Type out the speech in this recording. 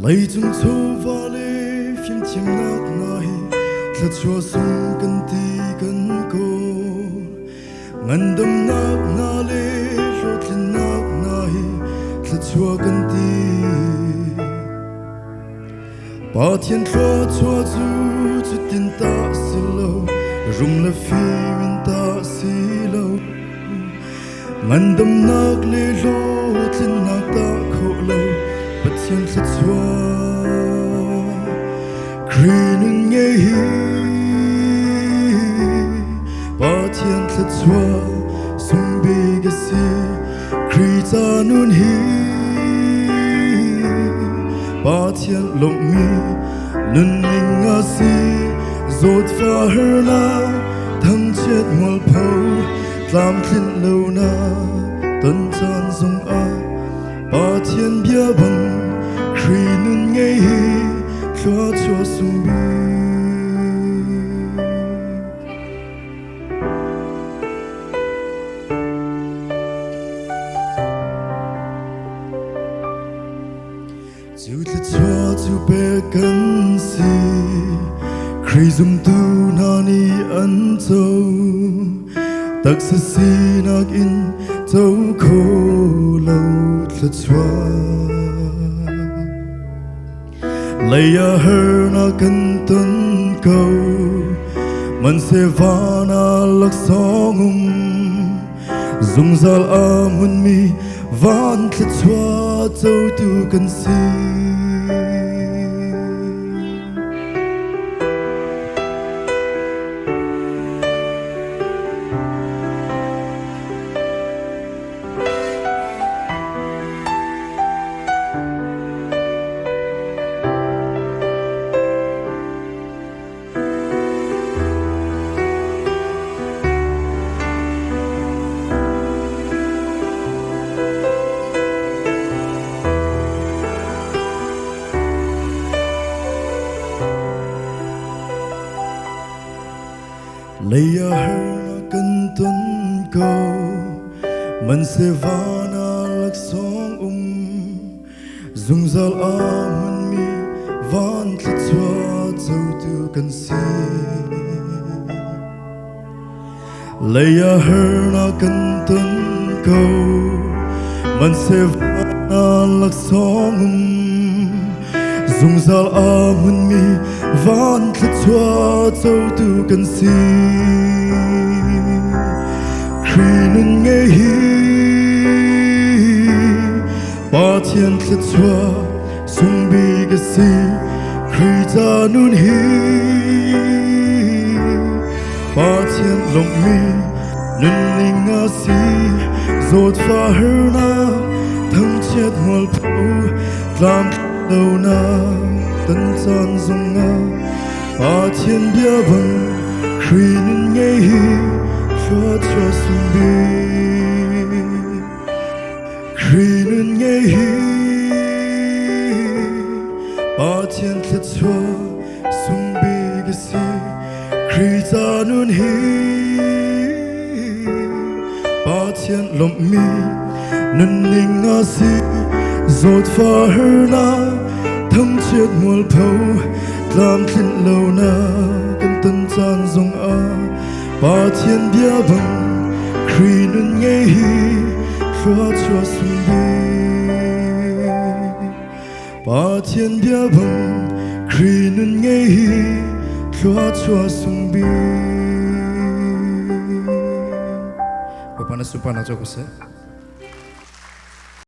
lấy chúng thu vào lê phim chim nát nai thật chúa sung cần ti cần cô ngân đâm nát na lê lót lên nát nai thật chúa cần ti ba thiên chúa chú tin ta xí lâu rung là phim ta xí lâu ngân đâm nát lê lót lên nát ta khổ lâu bất thiên thật chúa Green nghe hi ba thiên thật chúa sung bi cái si Green ta nun hi ba thiên lộng mi nun ninh ngã si rốt pha hơ na thăng chết ngol phâu làm thiên lâu na tân tràn dung a ba thiên bia bằng Green nun nghe hi chúa sung bi chú bé cần si khi dùng tu nani ăn châu tắc sa si nạc in châu khô lâu thật chúa lấy a hơ na cần tuân cầu mình sẽ va na lắc song dùng zal a mun mi van thật chúa châu tu cần si lấy a hơ na cần tuân cầu mình sẽ va na lắc song dùng zal a mun mi van thật chúa châu tu cần si lấy a hơ na cần tuân cầu mình sẽ va na lắc song dùng zal a mun mi van thật chúa châu tu cần si khi nun nghe hi ba thiên thật chúa sung bi cái si khi ta nun hi ba thiên lộng mi nun ninh ngã si rốt pha hơ na thăng chết ngol phâu làm lâu na tân tràn dung nga ba thiên bia bằng khi nun nghe hi chúa sung bi khi nun nghe hi ba thiên thật chúa sung bi cái si khi ta nun hi ba thiên lộng mi nun ninh ngã si rốt pha hơ na thăng chết ngol phâu làm thiên lâu na cần tân tràn dung a ba thiên bia bằng khi nun nghe hi chúa sung bi ba thiên bia bằng khi nun nghe hi chúa sung bi. Bapak na supa na cho ko